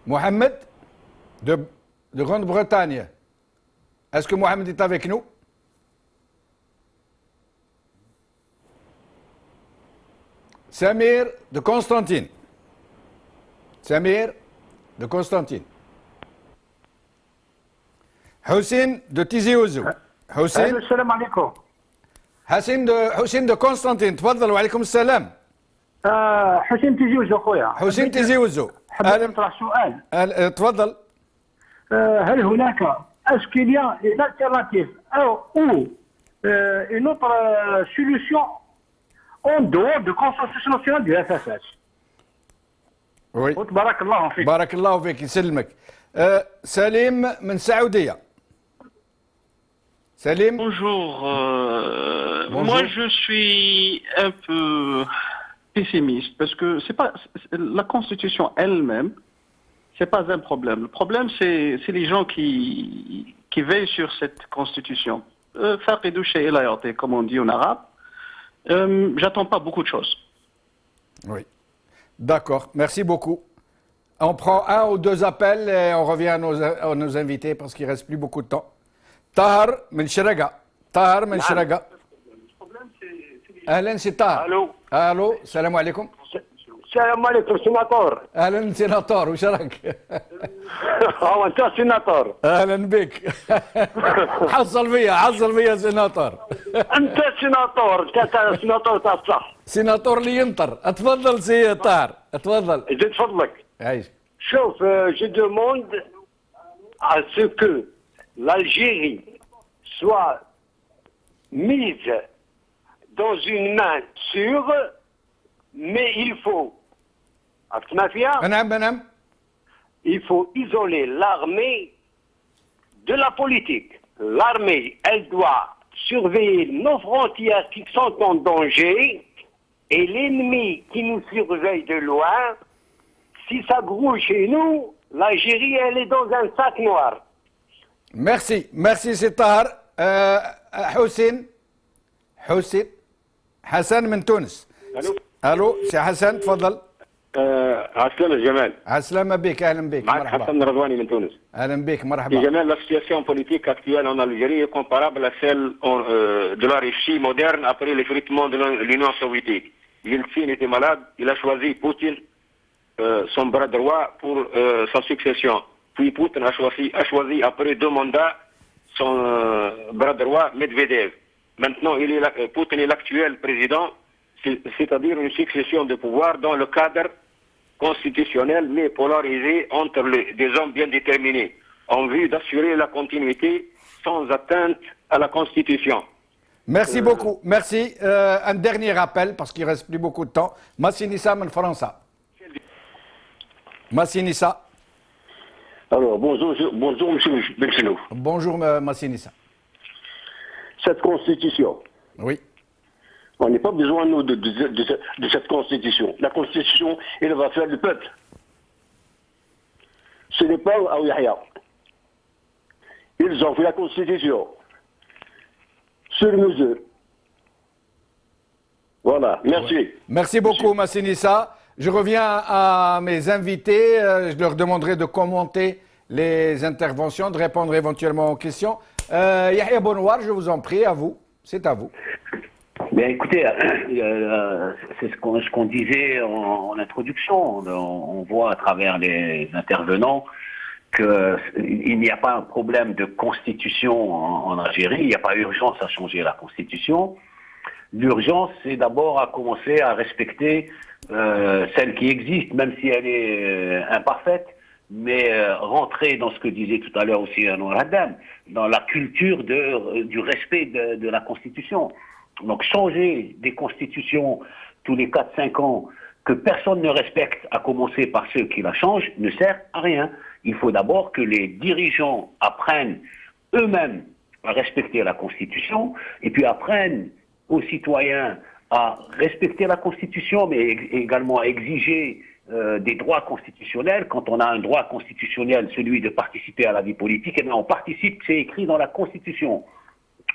Mohamed de Grande-Bretagne. Est-ce que Mohamed est avec nous? Samir de Constantine. Samir de Constantine. Hussein de Tizi Ouzou. Hussein. السلام عليكم. حسين de Constantine. تفضل وعليكم السلام. حسين تيزي وزو خويا. حسين تيزي وزو. حبيت نطرح سؤال. تفضل. هل هناك est-ce qu'il y a une alternative ou une autre solution en dehors de consensus national du FFS? Oui. بارك الله فيك. بارك الله فيك يسلمك. سليم من السعودية. Salim. Bonjour. Bonjour. Moi, je suis un peu pessimiste parce que c'est pas la Constitution elle-même, c'est pas un problème. Le problème, c'est les gens qui veillent sur cette constitution. Faqidou shay la ya'ti, comme on dit en arabe. J'attends pas beaucoup de choses. Oui. D'accord. Merci beaucoup. On prend un ou deux appels et on revient à nos invités parce qu'il ne reste plus beaucoup de temps. Tahar من شرقة. Tahar من شرقة. أهلا سي طاهر. الو السلام عليكم. السلام عليكم سيناتور. اهلا سيناتور وش رايك؟ هو انت سيناتور. اهلا بك. حصل فيا سيناتور. انت سيناتور، انت سيناتور تاع الصح. سيناتور اللي ينطر. اتفضل سي طاهر اتفضل. زيد فضلك. عايش. شوف je demande à ce que l'Algérie soit mise dans une main sûre, mais il faut il faut isoler l'armée de la politique. L'armée, elle doit surveiller nos frontières qui sont en danger et l'ennemi qui nous surveille de loin, si ça grouille chez nous, l'Algérie, elle est dans un sac noir. Merci c'est Tahar. حسن من تونس. الو سي حسن تفضل. عسلامة جمال. عسلامة بك اهلا بك. معك حسن رضواني من تونس. اهلا بك مرحبا. Jamel, la situation politique actuelle en Algérie est comparable à celle de la Russie moderne après l'effritement de l'Union soviétique. Yeltsin était malade, il a choisi Poutine, son bras droit, pour sa succession. Puis Poutine a choisi après 2 mandats son bras droit Medvedev. Maintenant, Poutine est l'actuel président, c'est-à-dire une succession de pouvoir dans le cadre constitutionnel mais polarisé entre des hommes bien déterminés, en vue d'assurer la continuité sans atteinte à la Constitution. Merci beaucoup. Merci. Un dernier appel, parce qu'il ne reste plus beaucoup de temps. Massinissa من فرنسا. Massinissa. Alors, bonjour monsieur Benchino. Bonjour Massinissa. Cette constitution. Oui. On n'a pas besoin, nous, de cette constitution. La constitution, elle va faire le peuple. Ce n'est pas à Yahya. Ils ont fait la constitution. Sur mesure. Voilà, merci. Merci beaucoup, Massinissa. Je reviens à mes invités. Je leur demanderai de commenter les interventions, de répondre éventuellement aux questions. Yahya Bonouar, je vous en prie, à vous. C'est à vous. Bien, écoutez, c'est ce qu'on disait en introduction. On voit à travers les intervenants qu'il n'y a pas un problème de constitution en Algérie. Il n'y a pas urgence à changer la constitution. L'urgence, c'est d'abord à commencer à respecter celle qui existe, même si elle est imparfaite, mais rentrer dans ce que disait tout à l'heure aussi Anwar Haddam, dans la culture du respect de la constitution. Donc changer des constitutions tous les 4-5 ans que personne ne respecte, à commencer par ceux qui la changent, ne sert à rien. Il faut d'abord que les dirigeants apprennent eux-mêmes à respecter la Constitution et puis apprennent aux citoyens à respecter la Constitution, mais également à exiger des droits constitutionnels. Quand on a un droit constitutionnel, celui de participer à la vie politique, eh bien on participe, c'est écrit dans la Constitution.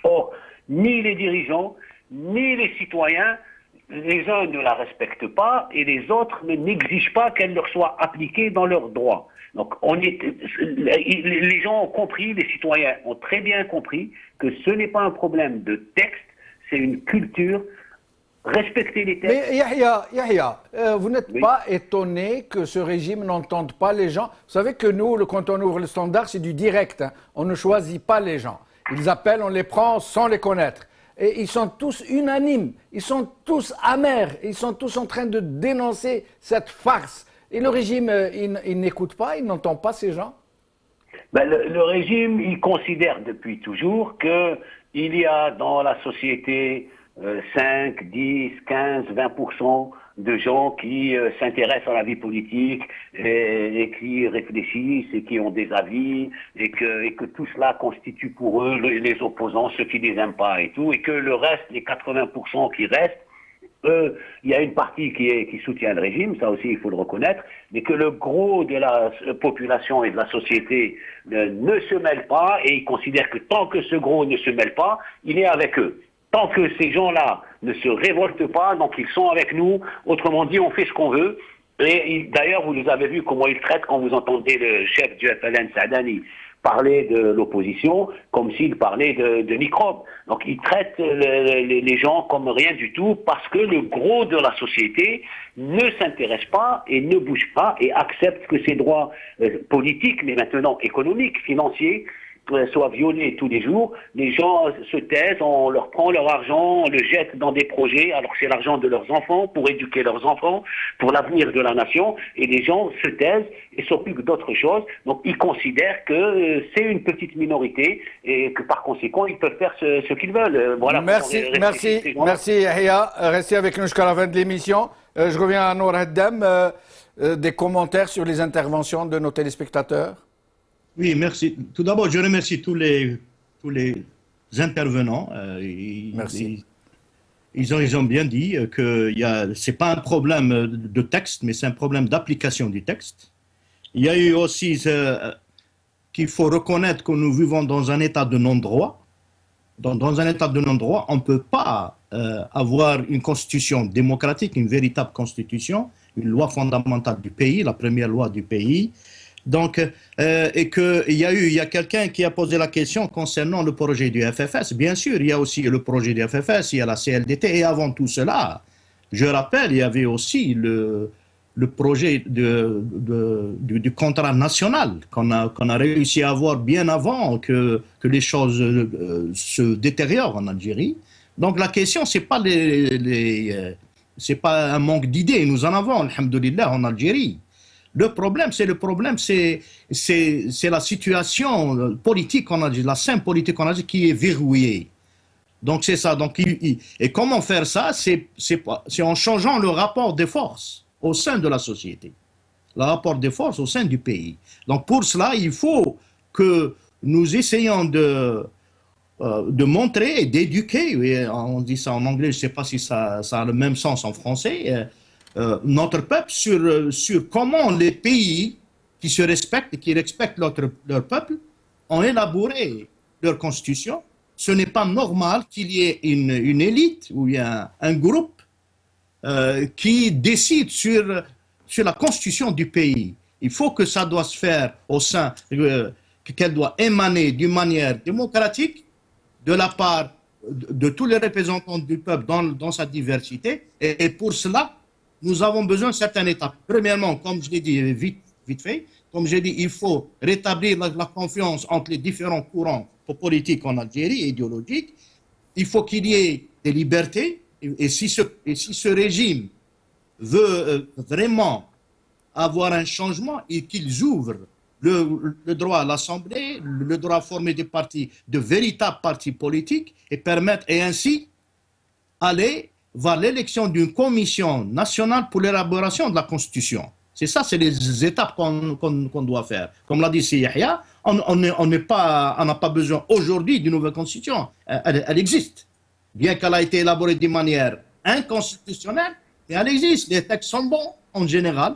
Or, ni les dirigeants, ni les citoyens, les uns ne la respectent pas et les autres n'exigent pas qu'elle leur soit appliquée dans leurs droits. Donc les gens ont compris, les citoyens ont très bien compris que ce n'est pas un problème de texte, c'est une culture. Respecter les textes. Mais Yahya, vous n'êtes pas étonné que ce régime n'entende pas les gens? Vous savez que nous, quand on ouvre le standard, c'est du direct. Hein. On ne choisit pas les gens. Ils appellent, on les prend sans les connaître. Et ils sont tous unanimes, ils sont tous amers, ils sont tous en train de dénoncer cette farce. Et le régime, il n'écoute pas, il n'entend pas ces gens? Ben, le régime, il considère depuis toujours qu'il y a dans la société 5, 10, 15, 20% de gens qui s'intéressent à la vie politique et qui réfléchissent et qui ont des avis et que tout cela constitue pour eux les opposants, ceux qui les aiment pas et tout, et que le reste, les 80% qui restent, il y a une partie qui soutient le régime, ça aussi il faut le reconnaître, mais que le gros de la population et de la société ne se mêle pas, et ils considèrent que tant que ce gros ne se mêle pas, il est avec eux. Tant que ces gens-là ne se révoltent pas, donc ils sont avec nous, autrement dit, on fait ce qu'on veut. Et d'ailleurs, vous les avez vus comment ils traitent quand vous entendez le chef du FLN, Saadani, parler de l'opposition comme s'il parlait de microbes. Donc ils traitent les gens comme rien du tout parce que le gros de la société ne s'intéresse pas et ne bouge pas et accepte que ses droits politiques, mais maintenant économiques, financiers, soient violés tous les jours. Les gens se taisent, on leur prend leur argent, on le jette dans des projets, alors que c'est l'argent de leurs enfants, pour éduquer leurs enfants, pour l'avenir de la nation, et les gens se taisent et s'occupent d'autres choses. Donc ils considèrent que c'est une petite minorité et que par conséquent ils peuvent faire ce qu'ils veulent. Voilà. Merci Yahya. Restez avec nous jusqu'à la fin de l'émission. Je reviens à Nour Haddam. Des commentaires sur les interventions de nos téléspectateurs? Oui, merci. Tout d'abord, je remercie tous les intervenants. Merci. Ils ont bien dit que ce n'est pas un problème de texte, mais c'est un problème d'application du texte. Il y a eu aussi qu'il faut reconnaître que nous vivons dans un état de non-droit. Dans un état de non-droit, on ne peut pas avoir une constitution démocratique, une véritable constitution, une loi fondamentale du pays, la première loi du pays. Donc, et qu'il y a quelqu'un qui a posé la question concernant le projet du FFS. Bien sûr, il y a aussi le projet du FFS, il y a la CLDT, et avant tout cela, je rappelle, il y avait aussi le projet du contrat national qu'on a réussi à avoir bien avant que les choses se détériorent en Algérie. Donc la question, c'est pas c'est pas un manque d'idées, nous en avons, alhamdoulilah, en Algérie. Le problème, c'est la situation politique en Algérie, la scène politique en Algérie qui est verrouillée. Donc c'est ça. Donc, et comment faire ça? C'est en changeant le rapport des forces au sein de la société, le rapport des forces au sein du pays. Donc pour cela, il faut que nous essayons de montrer et d'éduquer, on dit ça en anglais, je ne sais pas si ça a le même sens en français, notre peuple sur comment les pays qui se respectent et qui respectent leur peuple ont élaboré leur constitution. Ce n'est pas normal qu'il y ait une élite ou il y a un groupe qui décide sur la constitution du pays. Il faut que ça doit se faire au sein, qu'elle doit émaner d'une manière démocratique de la part de tous les représentants du peuple dans sa diversité. Et pour cela, nous avons besoin de certaines étapes. Premièrement, comme je l'ai dit vite fait, comme j'ai dit, il faut rétablir la confiance entre les différents courants politiques en Algérie, idéologiques. Il faut qu'il y ait des libertés. Et si ce régime veut vraiment avoir un changement et qu'ils ouvrent le droit à l'Assemblée, le droit à former des partis, de véritables partis politiques, et permettre et ainsi aller vers l'élection d'une commission nationale pour l'élaboration de la Constitution. C'est ça, c'est les étapes qu'on doit faire. Comme l'a dit Yahya, on n'a pas besoin aujourd'hui d'une nouvelle Constitution. Elle existe. Bien qu'elle a été élaborée d'une manière inconstitutionnelle, mais elle existe. Les textes sont bons en général.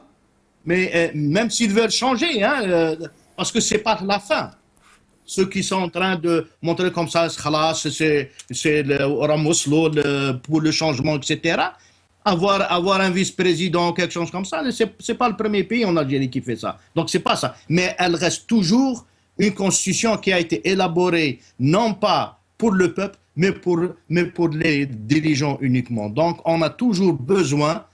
Mais même s'ils veulent changer, parce que ce n'est pas la fin. Ceux qui sont en train de montrer comme ça, c'est le Ramoslo pour le changement, etc. Avoir un vice-président, quelque chose comme ça, ce n'est pas le premier pays en Algérie qui fait ça. Donc ce n'est pas ça. Mais elle reste toujours une constitution qui a été élaborée, non pas pour le peuple, mais pour les dirigeants uniquement. Donc on a toujours besoin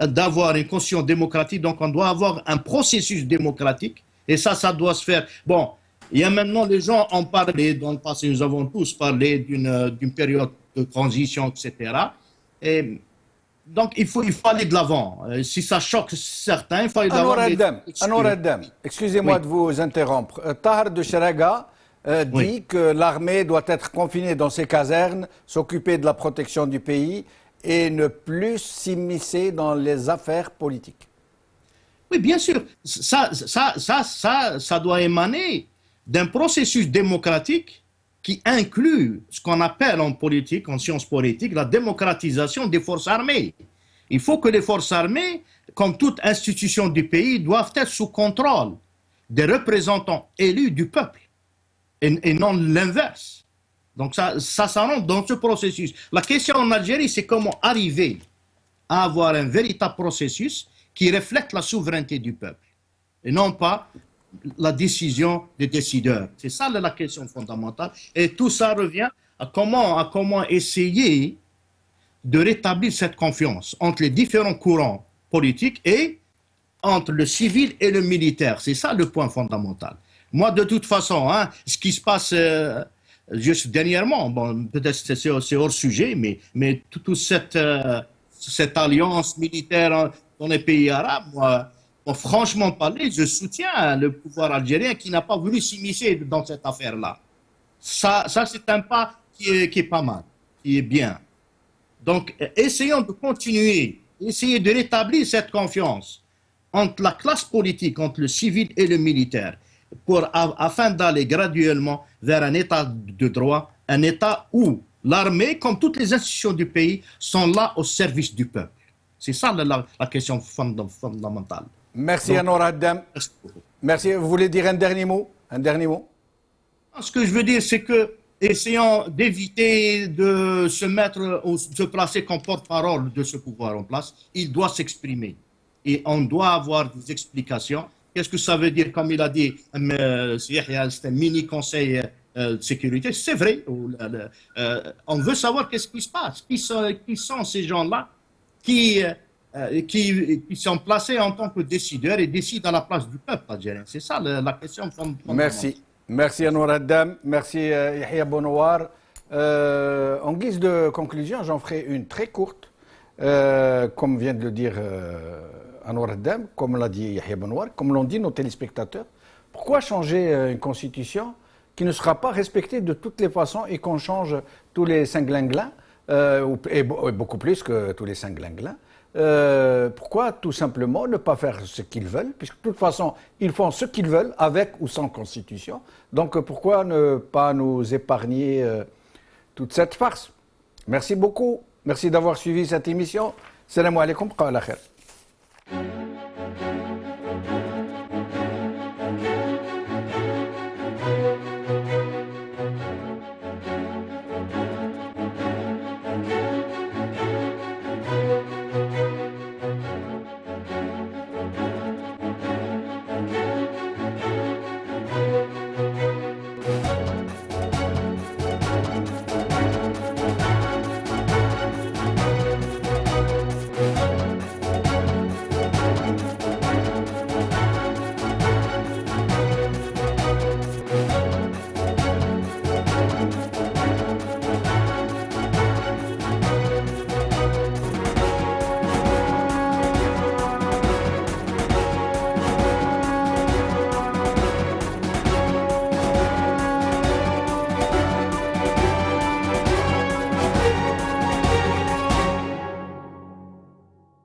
d'avoir une constitution démocratique, donc on doit avoir un processus démocratique, et ça doit se faire. Bon, il y a maintenant, les gens ont parlé, dans le passé, nous avons tous parlé d'une période de transition, etc. Et donc il faut aller de l'avant. Si ça choque certains, il faut aller de l'avant. Anwar Haddam, excusez-moi de vous interrompre. Tahar de Cheraga dit que l'armée doit être confinée dans ses casernes, s'occuper de la protection du pays et ne plus s'immiscer dans les affaires politiques. Oui, bien sûr. Ça doit émaner d'un processus démocratique qui inclut ce qu'on appelle en politique, en sciences politiques, la démocratisation des forces armées. Il faut que les forces armées, comme toute institution du pays, doivent être sous contrôle des représentants élus du peuple et non l'inverse. Donc ça rentre dans ce processus. La question en Algérie, c'est comment arriver à avoir un véritable processus qui reflète la souveraineté du peuple et non pas la décision des décideurs. C'est ça la question fondamentale. Et tout ça revient à comment essayer de rétablir cette confiance entre les différents courants politiques et entre le civil et le militaire. C'est ça le point fondamental. Moi, de toute façon, ce qui se passe juste dernièrement, bon, peut-être c'est hors sujet, mais toute cette alliance militaire dans les pays arabes, moi, franchement parler, je soutiens le pouvoir algérien qui n'a pas voulu s'immiscer dans cette affaire-là. Ça c'est un pas qui est pas mal, qui est bien. Donc, essayons de continuer, essayer de rétablir cette confiance entre la classe politique, entre le civil et le militaire, afin d'aller graduellement vers un état de droit, un état où l'armée, comme toutes les institutions du pays, sont là au service du peuple. C'est ça la question fondamentale. Merci Anwar Haddam. Merci. Vous voulez dire un dernier mot? Ce que je veux dire, c'est que essayons d'éviter de se placer comme porte-parole de ce pouvoir en place. Il doit s'exprimer et on doit avoir des explications. Qu'est-ce que ça veut dire, comme il a dit, c'est un mini-conseil de sécurité? C'est vrai. On veut savoir qu'est-ce qui se passe. Qui sont ces gens-là qui sont placés en tant que décideurs et décident à la place du peuple algérien? C'est ça la question fondamentale. Merci Anwar Haddam, merci Yahya Bonouar. En guise de conclusion, j'en ferai une très courte, comme vient de le dire Anwar Haddam, comme l'a dit Yahya Bonouar, comme l'ont dit nos téléspectateurs. Pourquoi changer une constitution qui ne sera pas respectée de toutes les façons et qu'on change tous les cinq-linglins, et beaucoup plus que tous les cinq-linglins? Pourquoi tout simplement ne pas faire ce qu'ils veulent, puisque de toute façon ils font ce qu'ils veulent avec ou sans constitution, donc pourquoi ne pas nous épargner toute cette farce? Merci beaucoup, merci d'avoir suivi cette émission. Salam alaikum, qala khair.